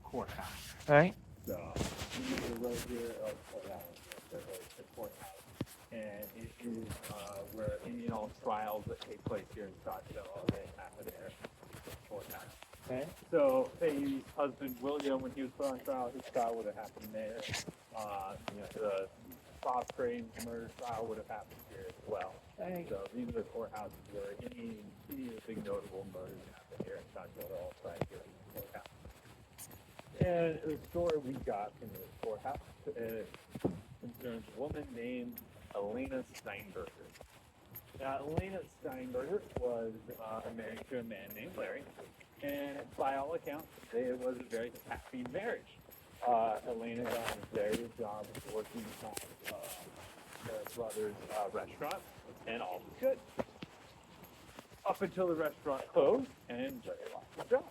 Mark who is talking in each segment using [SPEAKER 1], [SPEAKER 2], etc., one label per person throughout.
[SPEAKER 1] courthouse, right? So, we're right here, the courthouse, and it is where any and all trials that take place here in Scottsdale, they happen there, the courthouse. Okay. So, say husband William, when he was put on trial, his trial would have happened there. The Bob Crane's murder trial would have happened here as well. Okay. So these are the courthouses where any of the big notable murders happen here in Scottsdale. They're all tried here in the courthouse. And the story we got from the courthouse concerns a woman named Elaina Steinberger. Now, Elaina Steinberger was married to a man named Larry, and by all accounts, it was a very happy marriage. Elaina got a very good job working at their brother's restaurant, and all was good. Up until the restaurant closed, and Larry lost his job.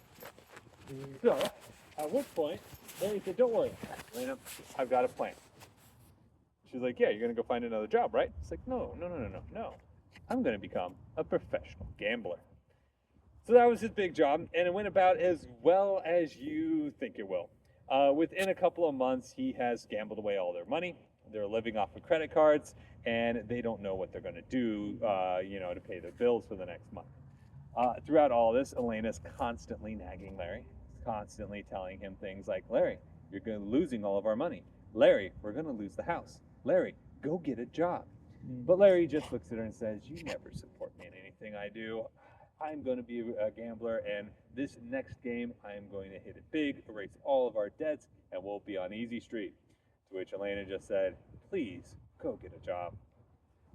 [SPEAKER 1] So, at which point, Larry said, "Don't worry, Elaina, I've got a plan." She's like, "Yeah, you're going to go find another job, right?" It's like, no. I'm going to become a professional gambler. So that was his big job, and it went about as well as you think it will. Within a couple of months, he has gambled away all their money. They're living off of credit cards, and they don't know what they're going to do, to pay their bills for the next month. Throughout all this, Elena's constantly nagging Larry, constantly telling him things like, "Larry, you're losing all of our money. Larry, we're going to lose the house. Larry, go get a job." But Larry just looks at her and says, "You never support me in anything I do. I'm going to be a gambler, and this next game, I'm going to hit it big, erase all of our debts, and we'll be on easy street." To which Elaina just said, "Please, go get a job."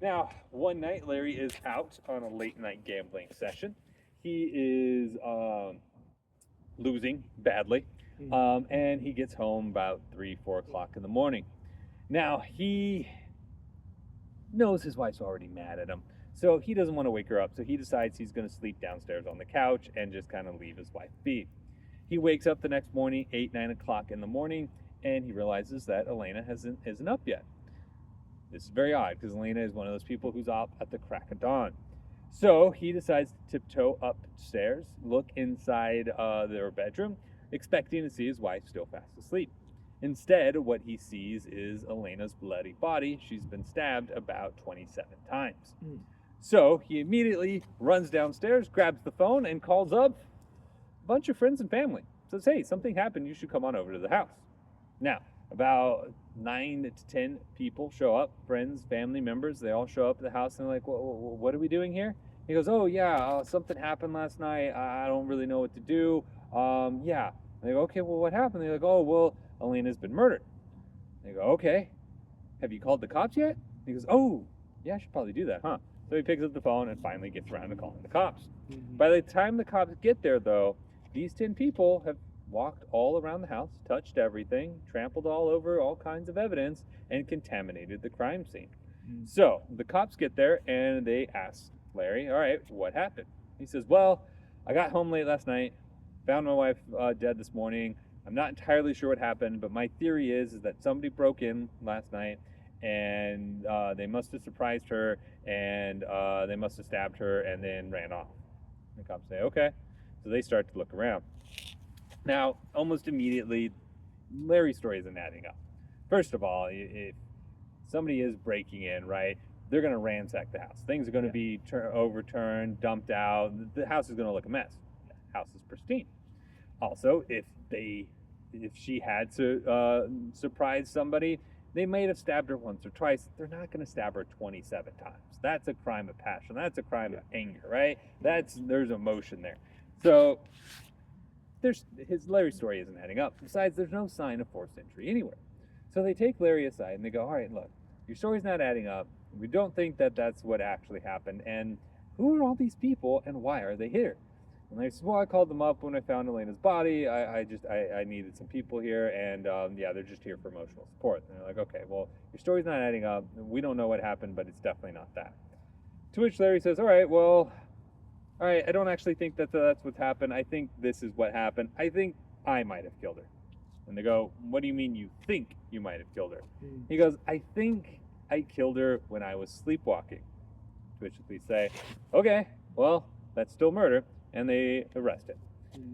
[SPEAKER 1] Now, one night, Larry is out on a late night gambling session. He is losing badly, and he gets home about 3, 4 o'clock in the morning. Now, he knows his wife's already mad at him, so he doesn't want to wake her up, so he decides he's going to sleep downstairs on the couch and just kind of leave his wife be. He wakes up the next morning, 8, 9 o'clock in the morning, and he realizes that Elaina isn't up yet. This is very odd, because Elaina is one of those people who's up at the crack of dawn. So he decides to tiptoe upstairs, look inside their bedroom, expecting to see his wife still fast asleep. Instead, what he sees is Elena's bloody body. She's been stabbed about 27 times. So he immediately runs downstairs, grabs the phone, and calls up a bunch of friends and family. Says, "Hey, something happened. You should come on over to the house." Now, about 9 to 10 people show up, friends, family members. They all show up at the house and they're like, "What are we doing here?" He goes, "Oh, yeah, something happened last night. I don't really know what to do. Yeah." And they go, "Okay, well, what happened?" They're like, "Oh, well, Elena's been murdered." They go, "Okay. Have you called the cops yet?" He goes, "Oh, yeah, I should probably do that, huh?" So he picks up the phone and finally gets around to calling the cops. By the time the cops get there, though, these 10 people have walked all around the house, touched everything, trampled all over all kinds of evidence, and contaminated the crime scene. So the cops get there and they ask Larry, "All right, what happened?" He says, "Well, I got home late last night, found my wife dead this morning. I'm not entirely sure what happened, but my theory is that somebody broke in last night and they must have surprised her and they must have stabbed her and then ran off." The cops say, "Okay." So they start to look around. Now, almost immediately, Larry's story isn't adding up. First of all, if somebody is breaking in, right, they're going to ransack the house. Things are going to be overturned, dumped out. The house is going to look a mess. The house is pristine. Also, if she had to surprise somebody, they might have stabbed her once or twice. They're not going to stab her 27 times. That's a crime of passion. That's a crime of anger, right? There's emotion there. So Larry's story isn't adding up. Besides, there's no sign of forced entry anywhere. So they take Larry aside and they go, "All right, look, your story's not adding up. We don't think that that's what actually happened. And who are all these people and why are they here?" And Larry says, "Well, I called them up when I found Elena's body. I needed some people here, and they're just here for emotional support." And they're like, "Okay, well, your story's not adding up. We don't know what happened, but it's definitely not that." To which Larry says, "All right, I don't actually think that's what's happened. I think this is what happened. I think I might have killed her." And they go, "What do you mean you think you might have killed her?" He goes, "I think I killed her when I was sleepwalking." To which we say, "Okay, well, that's still murder." And they arrest him.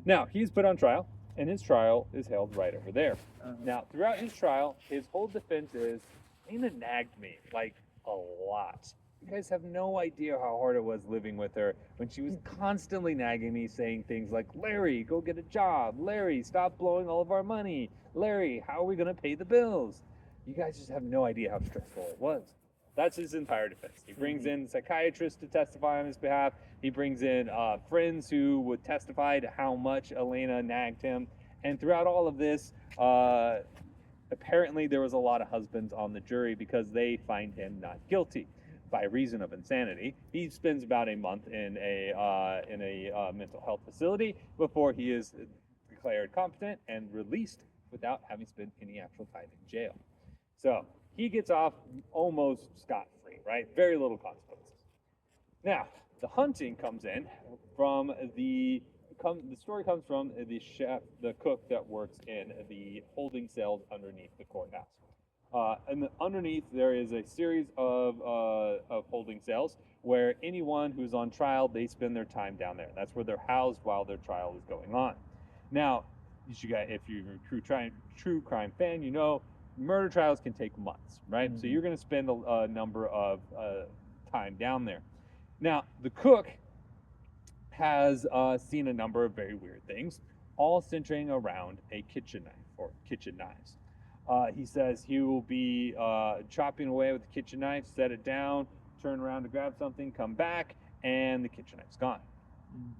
[SPEAKER 1] Now, he's put on trial, and his trial is held right over there. Now, throughout his trial, his whole defense is, Elaina nagged me, like, a lot. You guys have no idea how hard it was living with her when she was constantly nagging me, saying things like, Larry, go get a job. Larry, stop blowing all of our money. Larry, how are we going to pay the bills? You guys just have no idea how stressful it was. That's his entire defense. He brings in psychiatrists to testify on his behalf. He brings in friends who would testify to how much Elaina nagged him. And throughout all of this, apparently there was a lot of husbands on the jury because they find him not guilty by reason of insanity. He spends about a month in a mental health facility before he is declared competent and released without having spent any actual time in jail. So he gets off almost scot-free, right? Very little consequences. Now, the hunting comes in from the story comes from the chef, the cook that works in the holding cells underneath the courthouse. And underneath there is a series of holding cells where anyone who's on trial, they spend their time down there. That's where they're housed while their trial is going on. Now, if you're a true crime fan, you know murder trials can take months, right? So you're going to spend a number of time down there. Now, the cook has seen a number of very weird things, all centering around a kitchen knife or kitchen knives. He says he will be chopping away with the kitchen knife, set it down, turn around to grab something, come back, and the kitchen knife's gone.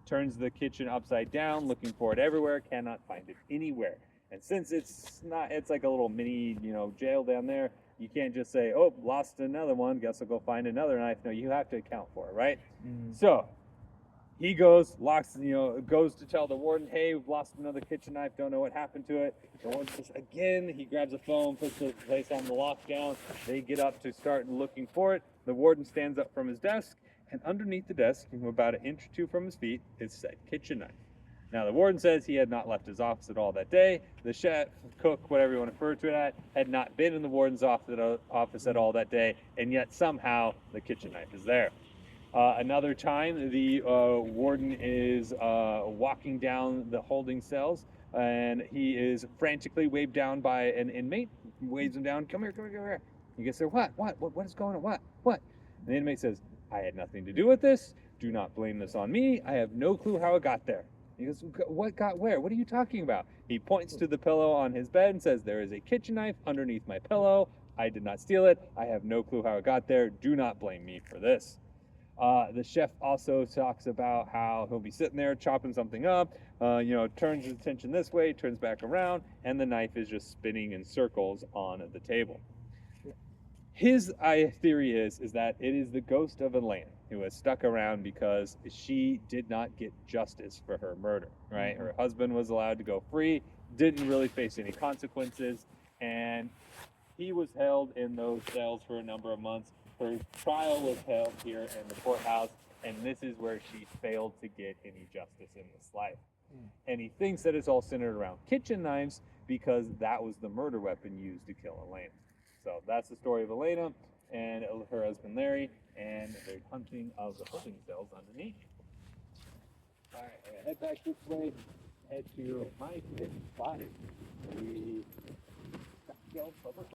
[SPEAKER 1] Turns the kitchen upside down, looking for it everywhere, cannot find it anywhere. And since it's like a little mini, jail down there, you can't just say, oh, lost another one, guess I'll go find another knife. No, you have to account for it, right? So he goes to tell the warden, hey, we've lost another kitchen knife, don't know what happened to it. The warden says, again, he grabs a phone, puts the place on the lockdown. They get up to start looking for it. The warden stands up from his desk, and underneath the desk, about an inch or two from his feet, is said kitchen knife. Now, the warden says he had not left his office at all that day. The chef, cook, whatever you want to refer to it at, had not been in the warden's office at all that day, and yet somehow the kitchen knife is there. Another time, the warden is walking down the holding cells, and he is frantically waved down by an inmate. Waves him down, come here. He gets there, what is going on, what? And the inmate says, I had nothing to do with this. Do not blame this on me. I have no clue how it got there. He goes, what got where? What are you talking about? He points to the pillow on his bed and says, there is a kitchen knife underneath my pillow. I did not steal it. I have no clue how it got there. Do not blame me for this. The chef also talks about how he'll be sitting there chopping something up, turns his attention this way, turns back around, and the knife is just spinning in circles on the table. His theory is that it is the ghost of Elaina who has stuck around because she did not get justice for her murder, right? Her husband was allowed to go free, didn't really face any consequences, and he was held in those cells for a number of months. Her trial was held here in the courthouse, and this is where she failed to get any justice in this life. And he thinks that it's all centered around kitchen knives because that was the murder weapon used to kill Elaina. So that's the story of Elaina and her husband Larry and the hunting of the holding cells underneath. All right, I'm gonna head back this way, head to my fifth spot, the Scottsdale Public